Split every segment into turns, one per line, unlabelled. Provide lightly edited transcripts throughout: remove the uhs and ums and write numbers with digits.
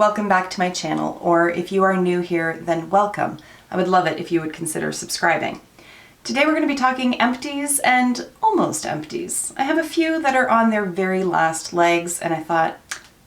welcome back to my channel, or if you are new here, then welcome. I would love it if you would consider subscribing. Today we're going to be talking empties and almost empties. I have a few that are on their very last legs, and I thought,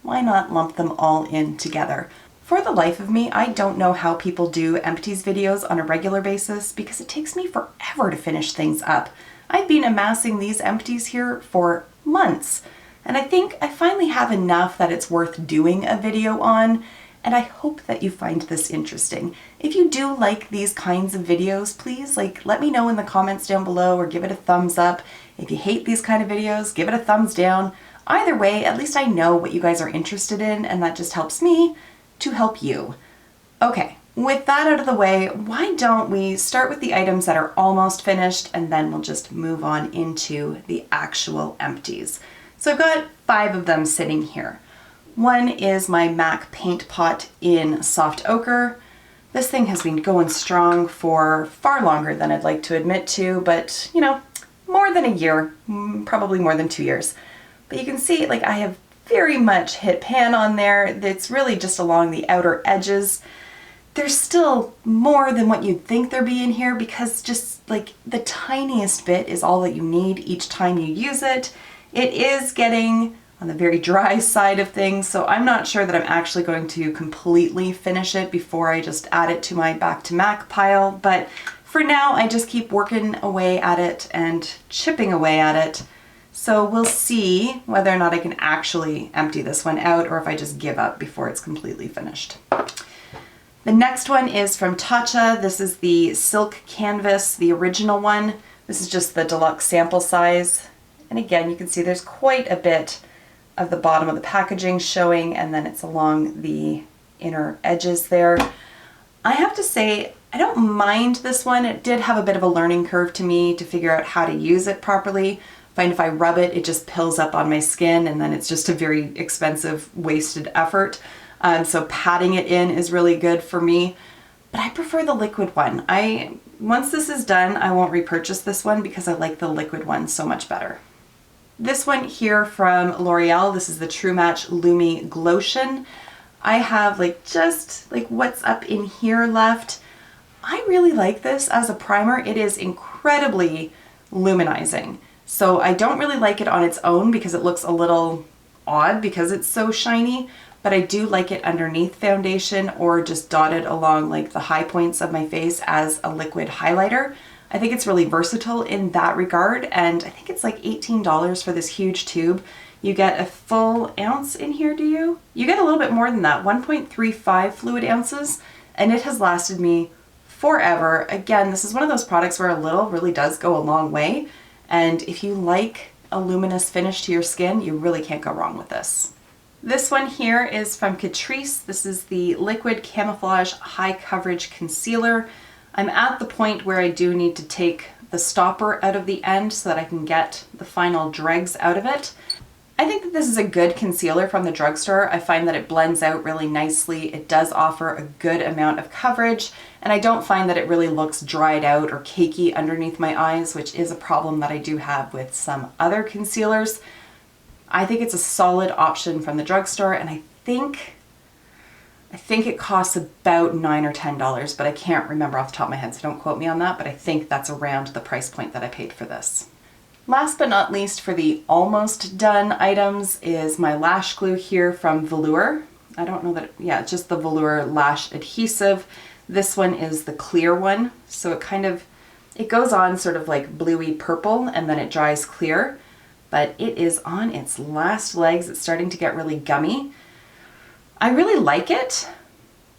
why not lump them all in together? For the life of me, I don't know how people do empties videos on a regular basis because it takes me forever to finish things up. I've been amassing these empties here for months, and I think I finally have enough that it's worth doing a video on, and I hope that you find this interesting. If you do like these kinds of videos, please let me know in the comments down below or give it a thumbs up. If you hate these kind of videos, give it a thumbs down. Either way, at least I know what you guys are interested in, and that just helps me to help you. Okay, with that out of the way, why don't we start with the items that are almost finished, and then we'll just move on into the actual empties. So I've got 5 of them sitting here. One is my MAC paint pot in soft ochre. This thing has been going strong for far longer than I'd like to admit to, but you know, more than a year, probably more than 2 years. But you can see I have very much hit pan on there. It's really just along the outer edges. There's still more than what you'd think there'd be in here because just the tiniest bit is all that you need each time you use it. It is getting on the very dry side of things, so I'm not sure that I'm actually going to completely finish it before I just add it to my back to MAC pile, but for now I just keep working away at it and chipping away at it. So we'll see whether or not I can actually empty this one out or if I just give up before it's completely finished. The next one is from Tatcha. This is the Silk Canvas, the original one. This is just the deluxe sample size. And again, you can see there's quite a bit of the bottom of the packaging showing, and then it's along the inner edges there. I have to say, I don't mind this one. It did have a bit of a learning curve to me to figure out how to use it properly. I find if I rub it, it just pills up on my skin, and then it's just a very expensive, wasted effort. So patting it in is really good for me, but I prefer the liquid one. Once this is done, I won't repurchase this one because I like the liquid one so much better. This one here from L'Oreal, this is the True Match Lumi Glotion. I have just what's up in here left. I really like this as a primer. It is incredibly luminizing. So I don't really like it on its own because it looks a little odd because it's so shiny, but I do like it underneath foundation or just dotted along the high points of my face as a liquid highlighter. I think it's really versatile in that regard, and I think it's $18 for this huge tube. You get a full ounce in here, do you? You get a little bit more than that, 1.35 fluid ounces, and it has lasted me forever. Again, this is one of those products where a little really does go a long way, and if you like a luminous finish to your skin, you really can't go wrong with this. This one here is from Catrice. This is the Liquid Camouflage High Coverage Concealer. I'm at the point where I do need to take the stopper out of the end so that I can get the final dregs out of it. I think that this is a good concealer from the drugstore. I find that it blends out really nicely. It does offer a good amount of coverage, and I don't find that it really looks dried out or cakey underneath my eyes, which is a problem that I do have with some other concealers. I think it's a solid option from the drugstore, and I think it costs about $9 or $10, but I can't remember off the top of my head, so don't quote me on that, but I think that's around the price point that I paid for this. Last but not least for the almost done items is my lash glue here from Velour. I don't know that, yeah, it's just the Velour lash adhesive. This one is the clear one, so it goes on sort of bluey purple and then it dries clear, but it is on its last legs. It's starting to get really gummy. I really like it,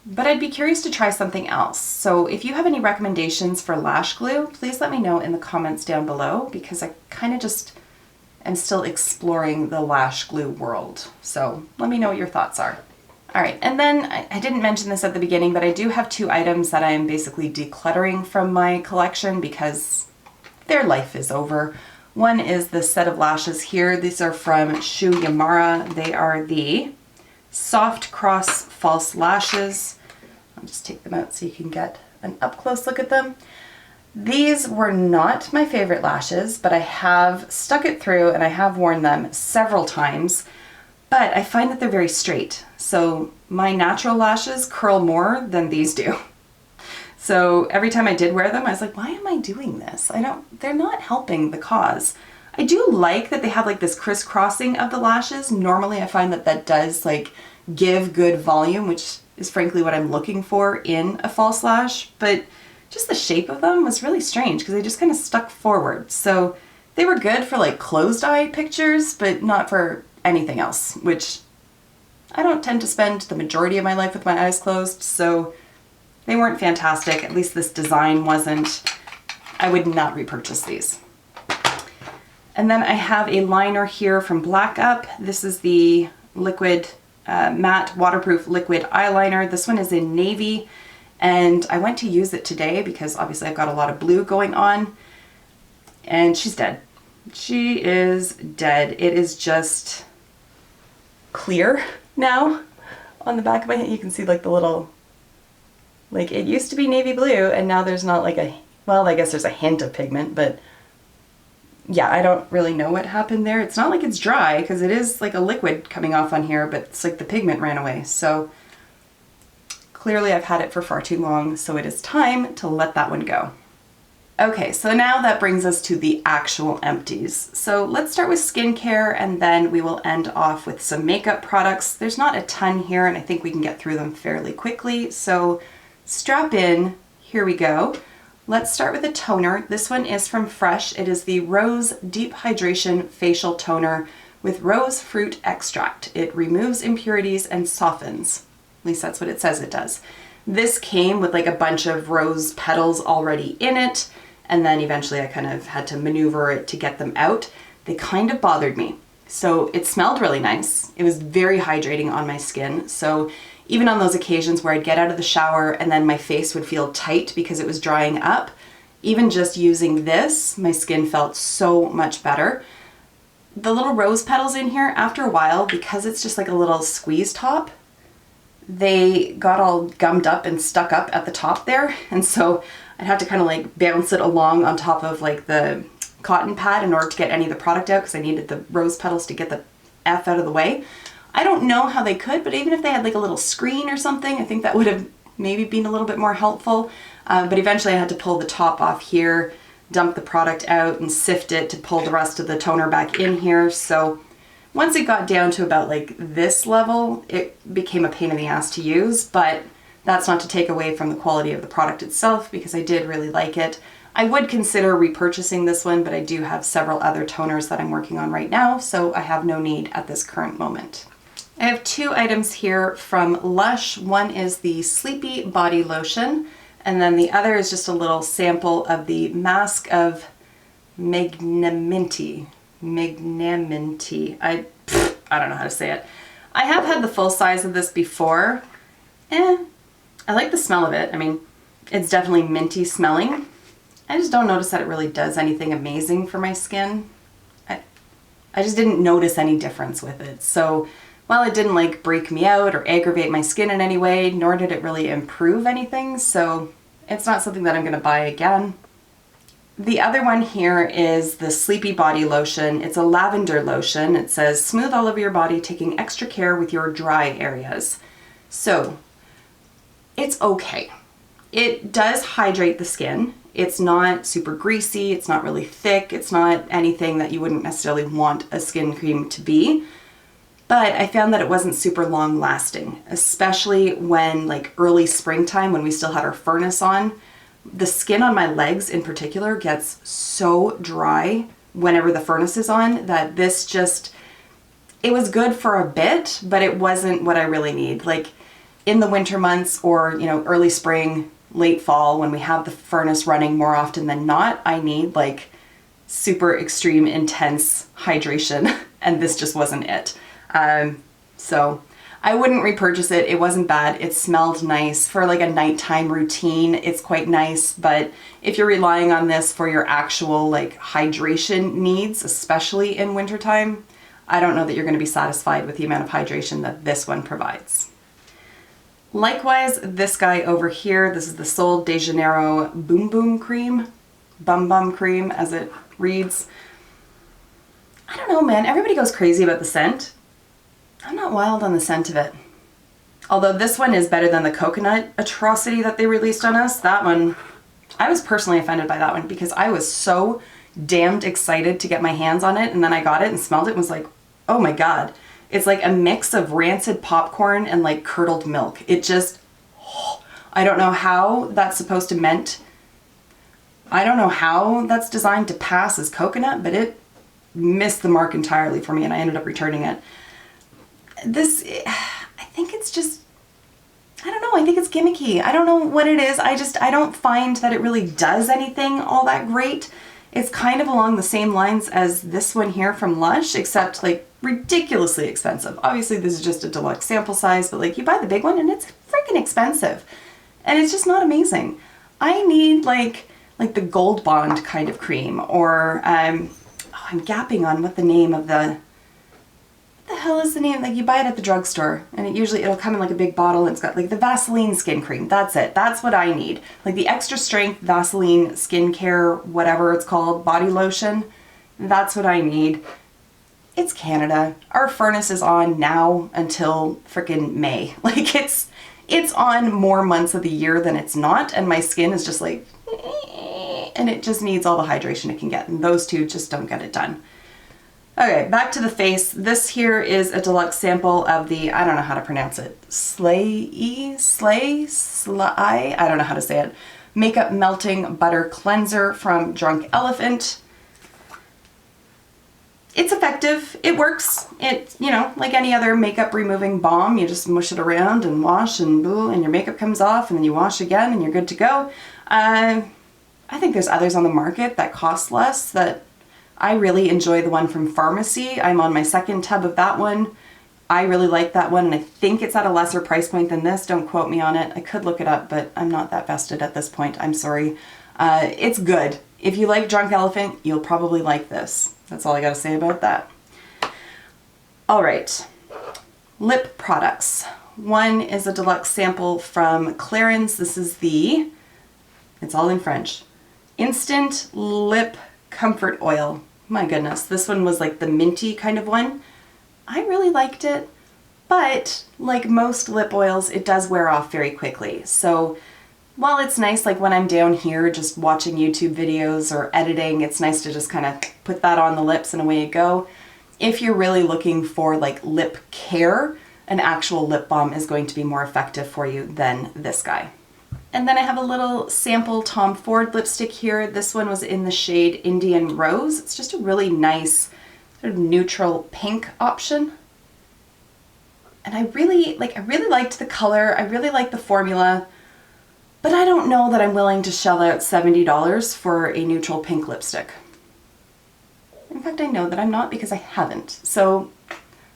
but I'd be curious to try something else. So if you have any recommendations for lash glue, please let me know in the comments down below because I kind of just am still exploring the lash glue world. So let me know what your thoughts are. All right, and then I didn't mention this at the beginning, but I do have 2 items that I am basically decluttering from my collection because their life is over. One is this set of lashes here. These are from Shu Yamara. They are the Soft Cross False Lashes. I'll just take them out so you can get an up-close look at them. These were not my favorite lashes, but I have stuck it through and I have worn them several times, but I find that they're very straight. So my natural lashes curl more than these do. So every time I did wear them, I was like, why am I doing this? They're not helping the cause. I do like that they have like this crisscrossing of the lashes. Normally I find that that does like give good volume, which is frankly what I'm looking for in a false lash, but just the shape of them was really strange because they just kind of stuck forward. So they were good for like closed eye pictures, but not for anything else, which I don't tend to spend the majority of my life with my eyes closed, so they weren't fantastic. At least this design wasn't. I would not repurchase these. And then I have a liner here from Black Up. This is the liquid matte waterproof liquid eyeliner. This one is in navy, and I went to use it today because obviously I've got a lot of blue going on, and she's dead. She is dead. It is just clear now on the back of my hand. You can see like the little, like it used to be navy blue and now there's not like a, well, I guess there's a hint of pigment, but yeah, I don't really know what happened there. It's not like it's dry because it is like a liquid coming off on here, but it's like the pigment ran away. So clearly I've had it for far too long, so it is time to let that one go. Okay, so now that brings us to the actual empties. So let's start with skincare and then we will end off with some makeup products. There's not a ton here and I think we can get through them fairly quickly. So strap in, here we go. Let's start with a toner. This one is from Fresh. It is the Rose Deep Hydration Facial Toner with rose fruit extract. It removes impurities and softens. At least that's what it says it does. This came with like a bunch of rose petals already in it. And then eventually I kind of had to maneuver it to get them out. They kind of bothered me. So it smelled really nice. It was very hydrating on my skin. So even on those occasions where I'd get out of the shower and then my face would feel tight because it was drying up, even just using this, my skin felt so much better. The little rose petals in here, after a while, because it's just like a little squeeze top, they got all gummed up and stuck up at the top there. And so I'd have to kind of like bounce it along on top of like the cotton pad in order to get any of the product out because I needed the rose petals to get the F out of the way. I don't know how they could, but even if they had like a little screen or something, I think that would have maybe been a little bit more helpful. But eventually I had to pull the top off here, dump the product out and sift it to pull the rest of the toner back in here. So once it got down to about like this level, it became a pain in the ass to use, but that's not to take away from the quality of the product itself because I did really like it. I would consider repurchasing this one, but I do have several other toners that I'm working on right now, so I have no need at this current moment. I have two items here from Lush. One is the Sleepy Body Lotion, and then the other is just a little sample of the Mask of Magnaminty. Magnaminty. I don't know how to say it. I have had the full size of this before. I like the smell of it. I mean, it's definitely minty smelling. I just don't notice that it really does anything amazing for my skin. I just didn't notice any difference with it. So while it didn't like break me out or aggravate my skin in any way, nor did it really improve anything, so it's not something that I'm gonna buy again. The other one here is the Sleepy Body Lotion. It's a lavender lotion. It says, smooth all over your body, taking extra care with your dry areas. So it's okay. It does hydrate the skin. It's not super greasy. It's not really thick. It's not anything that you wouldn't necessarily want a skin cream to be. But I found that it wasn't super long lasting, especially when like early springtime when we still had our furnace on. The skin on my legs in particular gets so dry whenever the furnace is on that this just, it was good for a bit, but it wasn't what I really need. Like in the winter months or, you know, early spring, late fall, when we have the furnace running more often than not, I need like super extreme intense hydration and this just wasn't it. So I wouldn't repurchase it. It wasn't bad. It smelled nice for like a nighttime routine. It's quite nice, but if you're relying on this for your actual like hydration needs, especially in wintertime, I don't know that you're going to be satisfied with the amount of hydration that this one provides. Likewise, this guy over here, this is the Sol de Janeiro Bum Bum Cream, Bum Bum Cream as it reads. I don't know, man. Everybody goes crazy about the scent. I'm not wild on the scent of it. Although this one is better than the coconut atrocity that they released on us. That one, I was personally offended by that one because I was so damned excited to get my hands on it, and then I got it and smelled it and was like, oh my god. It's like a mix of rancid popcorn and like curdled milk. It just, I don't know how that's supposed to I don't know how that's designed to pass as coconut, but it missed the mark entirely for me and I ended up returning it. This, I think it's just, I don't know, I think it's gimmicky. I don't know what it is. I don't find that it really does anything all that great. It's kind of along the same lines as this one here from Lush, except like ridiculously expensive. Obviously this is just a deluxe sample size, but like you buy the big one and it's freaking expensive. And it's just not amazing. I need like the Gold Bond kind of cream, or I'm gapping on what the name of what the hell is the name? Like you buy it at the drugstore and it'll come in like a big bottle and it's got like the Vaseline skin cream. That's it. That's what I need. Like the extra strength Vaseline skincare, whatever it's called, body lotion. That's what I need. It's Canada. Our furnace is on now until frickin' May. Like it's on more months of the year than it's not, and my skin is just like, and it just needs all the hydration it can get, and those two just don't get it done. Okay, back to the face. This here is a deluxe sample of the, I don't know how to pronounce it, Slay, I don't know how to say it, Makeup Melting Butter Cleanser from Drunk Elephant. It's effective. It works. It, you know, like any other makeup removing balm, you just mush it around and wash and your makeup comes off and then you wash again and you're good to go. I think there's others on the market that cost less. That I really enjoy the one from Pharmacy. I'm on my second tub of that one. I really like that one and I think it's at a lesser price point than this. Don't quote me on it. I could look it up, but I'm not that vested at this point. I'm sorry. It's good. If you like Drunk Elephant, you'll probably like this. That's all I gotta say about that. All right, lip products. One is a deluxe sample from Clarins. This is it's all in French, Instant Lip Comfort Oil. My goodness, this one was like the minty kind of one. I really liked it, but like most lip oils, it does wear off very quickly. So while it's nice, like when I'm down here just watching YouTube videos or editing, it's nice to just kind of put that on the lips and away you go. If you're really looking for like lip care, an actual lip balm is going to be more effective for you than this guy. And then I have a little sample Tom Ford lipstick here. This one was in the shade Indian Rose. It's just a really nice sort of neutral pink option. And I really liked the color. I really like the formula. But I don't know that I'm willing to shell out $70 for a neutral pink lipstick. In fact, I know that I'm not because I haven't. So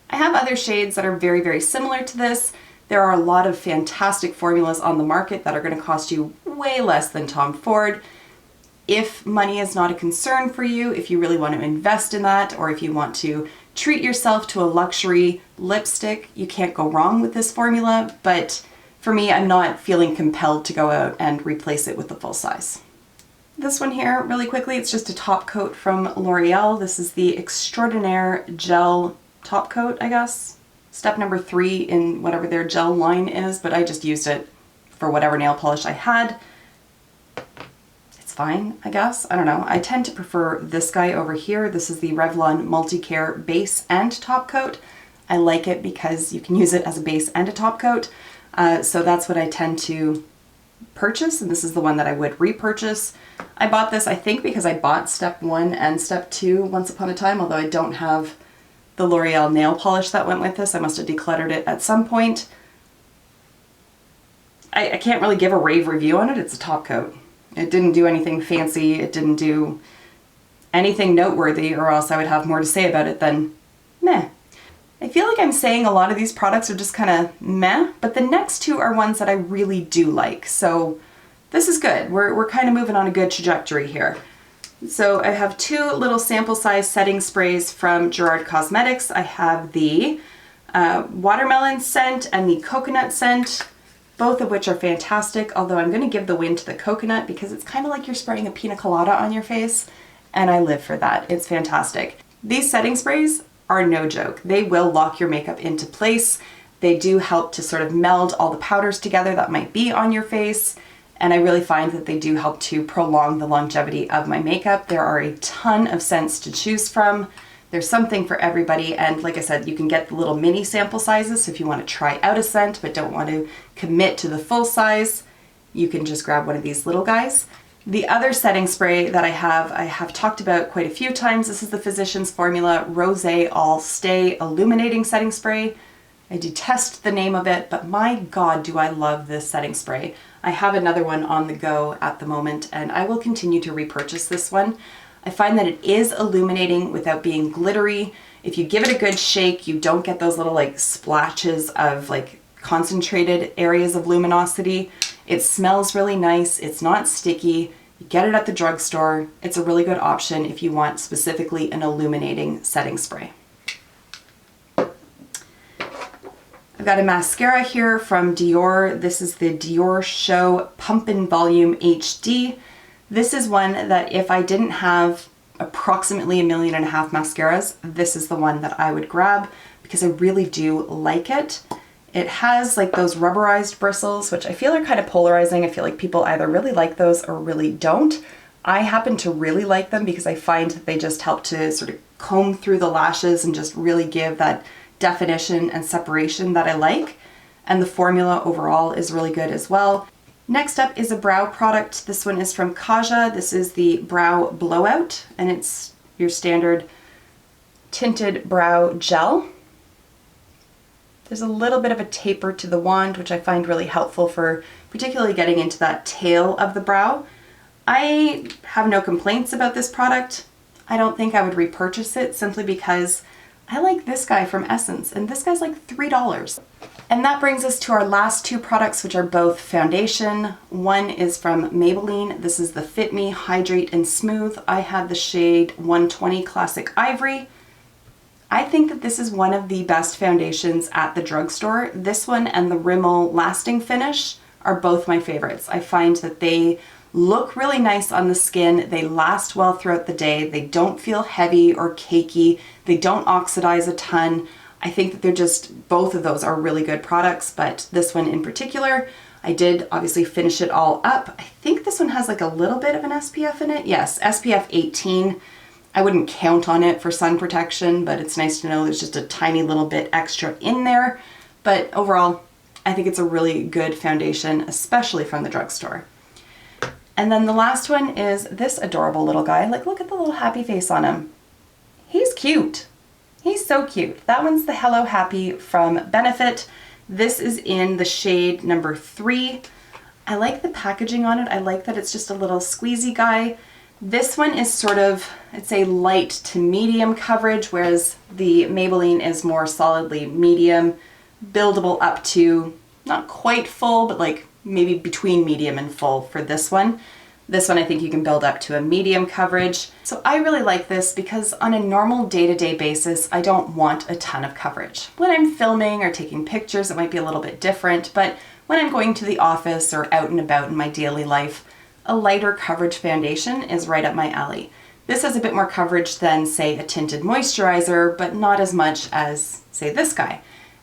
I have other shades that are very, very similar to this. There are a lot of fantastic formulas on the market that are going to cost you way less than Tom Ford. If money is not a concern for you, if you really want to invest in that, or if you want to treat yourself to a luxury lipstick, you can't go wrong with this formula. But for me, I'm not feeling compelled to go out and replace it with the full size. This one here, really quickly, it's just a top coat from L'Oreal. This is the Extraordinaire Gel Top Coat, I guess. Step number 3 in whatever their gel line is, but I just used it for whatever nail polish I had. It's fine, I guess. I don't know. I tend to prefer this guy over here. This is the Revlon Multicare Base and Top Coat. I like it because you can use it as a base and a top coat. So that's what I tend to purchase, and this is the one that I would repurchase. I bought this, I think, because I bought step 1 and step 2 once upon a time, although I don't have the L'Oreal nail polish that went with this. I must have decluttered it at some point. I can't really give a rave review on it. It's a top coat. It didn't do anything fancy. It didn't do anything noteworthy, or else I would have more to say about it than meh. I feel like I'm saying a lot of these products are just kind of meh, but the next two are ones that I really do like. So this is good. We're kind of moving on a good trajectory here. So I have 2 little sample size setting sprays from Gerard Cosmetics. I have the watermelon scent and the coconut scent, both of which are fantastic, although I'm going to give the win to the coconut because it's kind of like you're spraying a pina colada on your face, and I live for that. It's fantastic. These setting sprays are no joke. They will lock your makeup into place. They do help to sort of meld all the powders together that might be on your face. And I really find that they do help to prolong the longevity of my makeup. There are a ton of scents to choose from. There's something for everybody. And like I said, you can get the little mini sample sizes. So if you want to try out a scent but don't want to commit to the full size, you can just grab one of these little guys. The other setting spray that I have talked about quite a few times. This is the Physicians Formula Rose All Stay Illuminating Setting Spray. I detest the name of it, but my God, do I love this setting spray. I have another one on the go at the moment, and I will continue to repurchase this one. I find that it is illuminating without being glittery. If you give it a good shake, you don't get those little like splashes of like concentrated areas of luminosity. It smells really nice. It's not sticky. You get it at the drugstore. It's a really good option if you want specifically an illuminating setting spray. I've got a mascara here from Dior. This is the Dior Show Pumpin' Volume HD. This is one that if I didn't have approximately 1.5 million mascaras, this is the one that I would grab because I really do like it. It has like those rubberized bristles, which I feel are kind of polarizing. I feel like people either really like those or really don't. I happen to really like them because I find that they just help to sort of comb through the lashes and just really give that definition and separation that I like. And the formula overall is really good as well. Next up is a brow product. This one is from Kaja. This is the Brow Blowout, and it's your standard tinted brow gel. There's a little bit of a taper to the wand, which I find really helpful for particularly getting into that tail of the brow. I have no complaints about this product. I don't think I would repurchase it simply because I like this guy from Essence, and this guy's like $3. And that brings us to our last two products, which are both foundation. One is from Maybelline. This is the Fit Me Hydrate and Smooth. I have the shade 120 Classic Ivory. I think that this is one of the best foundations at the drugstore. This one and the Rimmel Lasting Finish are both my favorites. I find that they look really nice on the skin. They last well throughout the day. They don't feel heavy or cakey. They don't oxidize a ton. I think that they're just, both of those are really good products, but this one in particular, I did obviously finish it all up. I think this one has like a little bit of an SPF in it. Yes, SPF 18. I wouldn't count on it for sun protection, but it's nice to know there's just a tiny little bit extra in there. But overall, I think it's a really good foundation, especially from the drugstore. And then the last one is this adorable little guy. Like, look at the little happy face on him. He's cute. He's so cute. That one's the Hello Happy from Benefit. This is in the shade number 3. I like the packaging on it. I like that it's just a little squeezy guy. This one is sort of, it's a light to medium coverage, whereas the Maybelline is more solidly medium, buildable up to not quite full, but like maybe between medium and full for this one. This one I think you can build up to a medium coverage. So I really like this because on a normal day-to-day basis, I don't want a ton of coverage. When I'm filming or taking pictures, it might be a little bit different, but when I'm going to the office or out and about in my daily life, a lighter coverage foundation is right up my alley. This has a bit more coverage than, say, a tinted moisturizer, but not as much as, say, this guy.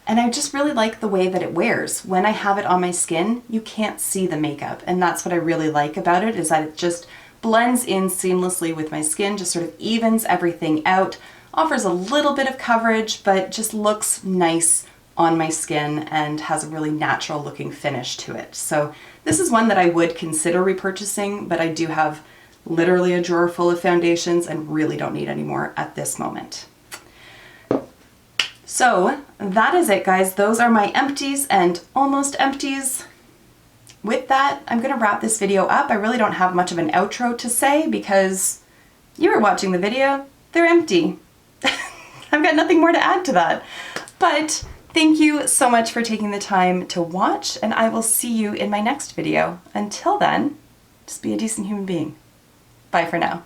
And I just really like the way that it wears. When I have it on my skin, you can't see the makeup. And that's what I really like about it, is that it just blends in seamlessly with my skin, just sort of evens everything out, offers a little bit of coverage, but just looks nice on my skin and has a really natural looking finish to it. So this is one that I would consider repurchasing, but I do have literally a drawer full of foundations and really don't need any more at this moment. So that is it, guys. Those are my empties and almost empties. With that, I'm going to wrap this video up. I really don't have much of an outro to say because you were watching the video. They're empty. I've got nothing more to add to that. But thank you so much for taking the time to watch, and I will see you in my next video. Until then, just be a decent human being. Bye for now.